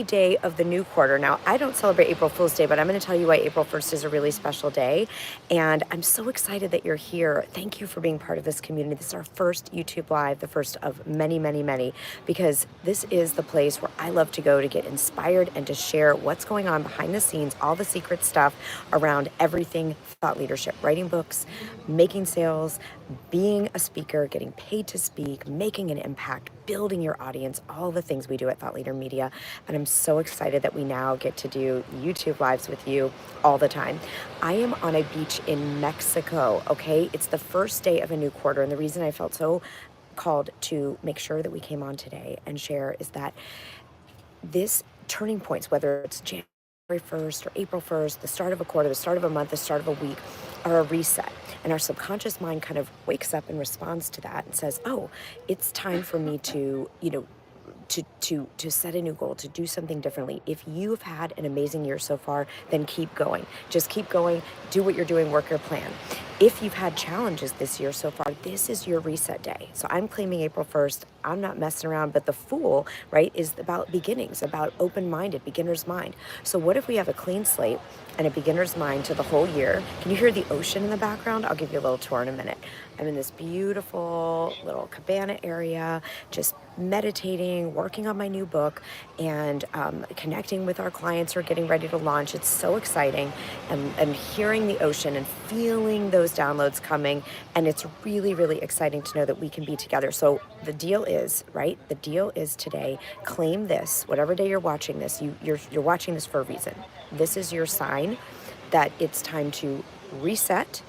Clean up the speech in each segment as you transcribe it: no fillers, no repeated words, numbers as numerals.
day of the new quarter. Now, I don't celebrate April Fool's Day, but I'm going to tell you why April 1st is a really special day. And I'm so excited that you're here. Thank you for being part of this community. This is our first YouTube Live, the first of many, many, many, because this is the place where I love to go to get inspired and to share what's going on behind the scenes, all the secret stuff around everything thought leadership, writing books, making sales, being a speaker, getting paid to speak, making an impact, building your audience, all the things we do at Thought Leader Media. And I'm so excited that we now get to do YouTube Lives with you all the time. I am on a beach in Mexico, okay? It's the first day of a new quarter. And the reason I felt so called to make sure that we came on today and share is that this turning points, whether it's January 1st or April 1st, the start of a quarter, the start of a month, the start of a week, are a reset. And our subconscious mind kind of wakes up and responds to that and says, oh, it's time for me to, to set a new goal, to do something differently. If you've had an amazing year so far, then keep going. Just keep going, do what you're doing, work your plan. If you've had challenges this year so far, this is your reset day. So I'm claiming April 1st. I'm not messing around, but the Fool, right, is about beginnings, about open-minded, beginner's mind. So what if we have a clean slate and a beginner's mind to the whole year? Can you hear the ocean in the background? I'll give you a little tour in a minute. I'm in this beautiful little cabana area, just meditating, working on my new book, and connecting with our clients who are getting ready to launch. It's so exciting, and hearing the ocean and feeling those downloads coming. And it's really, really exciting to know that we can be together. So the deal is, right? The deal is today, claim this, whatever day you're watching this, you're watching this for a reason. This is your sign that it's time to reset.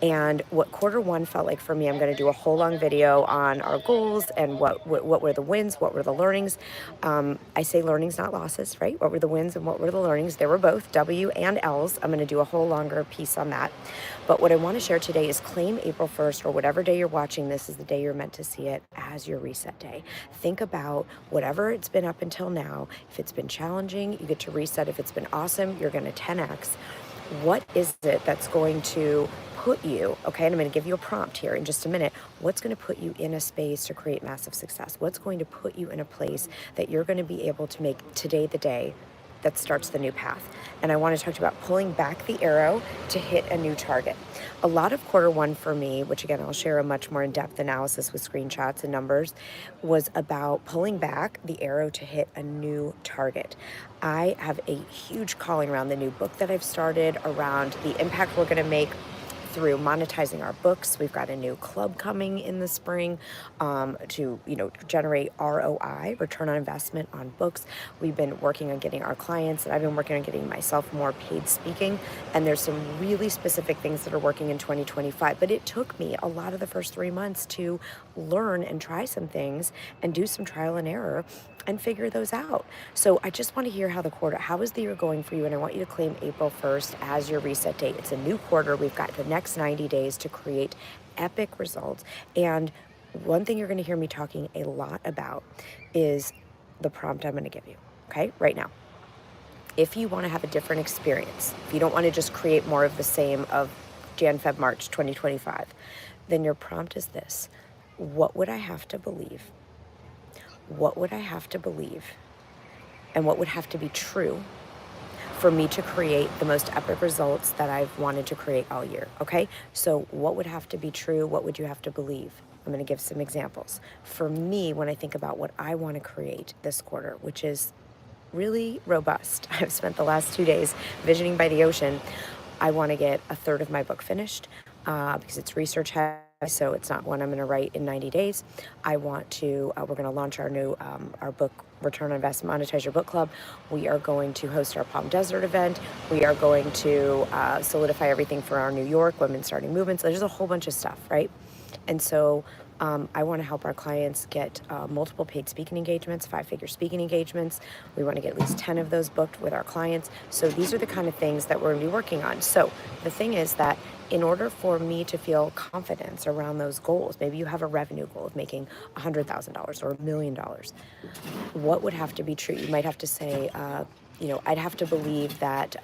And what quarter one felt like for me, I'm going to do a whole long video on our goals and what were the wins, what were the learnings. I say learnings, not losses, right? What were the wins and what were the learnings? There were both W and L's. I'm going to do a whole longer piece on that. But what I want to share today is claim April 1st, or whatever day you're watching this is the day you're meant to see it, as your reset day. Think about whatever it's been up until now. If it's been challenging, you get to reset. If it's been awesome, you're going to 10X. What is it that's going to put you, okay, and I'm going to give you a prompt here in just a minute, what's going to put you in a space to create massive success? What's going to put you in a place that you're going to be able to make today the day that starts the new path? And I want to talk about pulling back the arrow to hit a new target. A lot of quarter one for me, which again, I'll share a much more in-depth analysis with screenshots and numbers, was about pulling back the arrow to hit a new target. I have a huge calling around the new book that I've started, around the impact we're going to make through monetizing our books. We've got a new club coming in the spring to generate ROI, return on investment, on books. We've been working on getting our clients, and I've been working on getting myself more paid speaking. And there's some really specific things that are working in 2025. But it took me a lot of the first 3 months to learn and try some things and do some trial and error and figure those out. So I just want to hear how is the year going for you? And I want you to claim April 1st as your reset date. It's a new quarter. We've got the next 90 days to create epic results. And one thing you're going to hear me talking a lot about is the prompt I'm going to give you, okay, right now. If you want to have a different experience, if you don't want to just create more of the same of Jan, Feb, March 2025, then your prompt is this: what would I have to believe? What would I have to believe? And what would have to be true for me to create the most epic results that I've wanted to create all year, okay? So what would have to be true? What would you have to believe? I'm going to give some examples. For me, when I think about what I want to create this quarter, which is really robust, I've spent the last 2 days visioning by the ocean. I want to get a third of my book finished because it's research heavy, so it's not one I'm going to write in 90 days. I want to, we're going to launch our new, our book, Return on Investment, Monetize Your Book Club. We are going to host our Palm Desert event. We are going to solidify everything for our New York Women Starting Movements. There's a whole bunch of stuff, right? And so I want to help our clients get multiple paid speaking engagements, 5-figure speaking engagements. We want to get at least 10 of those booked with our clients. So these are the kind of things that we're going to be working on. So the thing is that in order for me to feel confidence around those goals, maybe you have a revenue goal of making $100,000 or $1 million. What would have to be true? You might have to say, I'd have to believe that,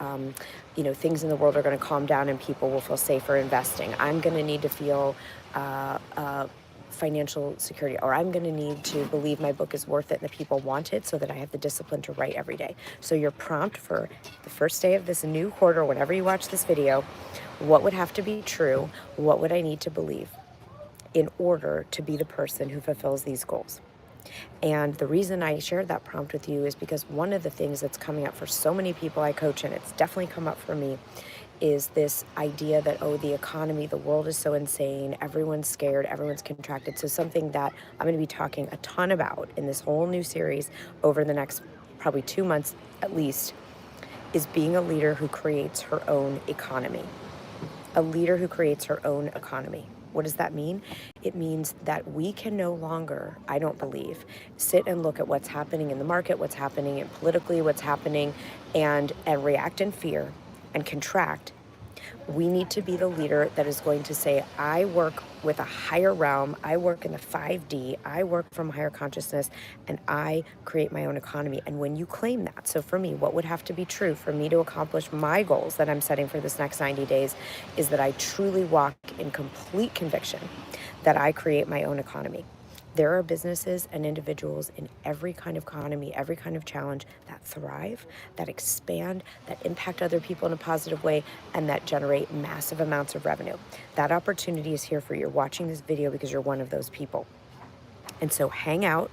things in the world are going to calm down and people will feel safer investing. I'm going to need to feel financial security, or I'm going to need to believe my book is worth it and the people want it so that I have the discipline to write every day. So your prompt for the first day of this new quarter, whenever you watch this video, what would have to be true? What would I need to believe in order to be the person who fulfills these goals? And the reason I shared that prompt with you is because one of the things that's coming up for so many people I coach, and it's definitely come up for me, is this idea that, oh, the economy, the world is so insane, everyone's scared, everyone's contracted. So something that I'm going to be talking a ton about in this whole new series over the next probably 2 months at least is being a leader who creates her own economy. A leader who creates her own economy. What does that mean? It means that we can no longer, I don't believe, sit and look at what's happening in the market, what's happening politically, what's happening, and react in fear and contract. We need to be the leader that is going to say, I work with a higher realm, I work in the 5D, I work from higher consciousness, and I create my own economy. And when you claim that, so for me, what would have to be true for me to accomplish my goals that I'm setting for this next 90 days is that I truly walk in complete conviction that I create my own economy. There are businesses and individuals in every kind of economy, every kind of challenge that thrive, that expand, that impact other people in a positive way, and that generate massive amounts of revenue. That opportunity is here for you. You're watching this video because you're one of those people. And so hang out.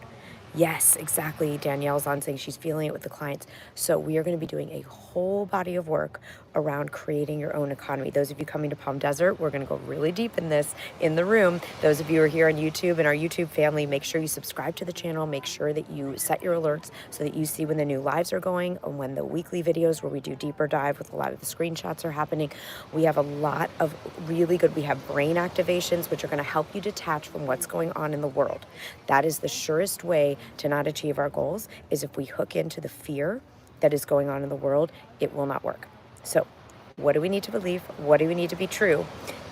Yes, exactly. Danielle's on saying she's feeling it with the clients. So we are going to be doing a whole body of work around creating your own economy. Those of you coming to Palm Desert, we're going to go really deep in this in the room. Those of you who are here on YouTube and our YouTube family, make sure you subscribe to the channel. Make sure that you set your alerts so that you see when the new lives are going and when the weekly videos where we do deeper dive with a lot of the screenshots are happening. We have a lot of really good, we have brain activations, which are going to help you detach from what's going on in the world. That is the surest way to not achieve our goals, is if we hook into the fear that is going on in the world. It will not work. So what do we need to believe? What do we need to be true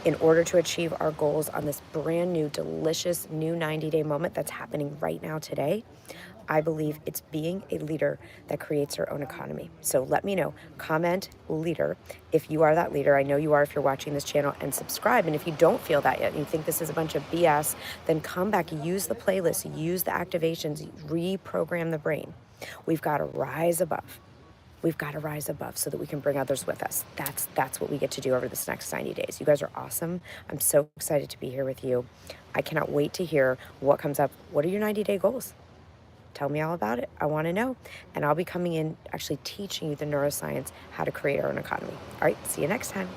in order to achieve our goals on this brand new, delicious new 90-day moment that's happening right now today? I believe it's being a leader that creates her own economy. So let me know, comment leader if you are that leader. I know you are if you're watching this channel, and subscribe. And if you don't feel that yet and you think this is a bunch of BS, then come back, use the playlist, use the activations, reprogram the brain. We've got to rise above. We've got to rise above so that we can bring others with us. That's what we get to do over this next 90 days. You guys are awesome. I'm so excited to be here with you. I cannot wait to hear what comes up. What are your 90-day goals? Tell me all about it. I want to know. And I'll be coming in actually teaching you the neuroscience, how to create our own economy. All right, see you next time.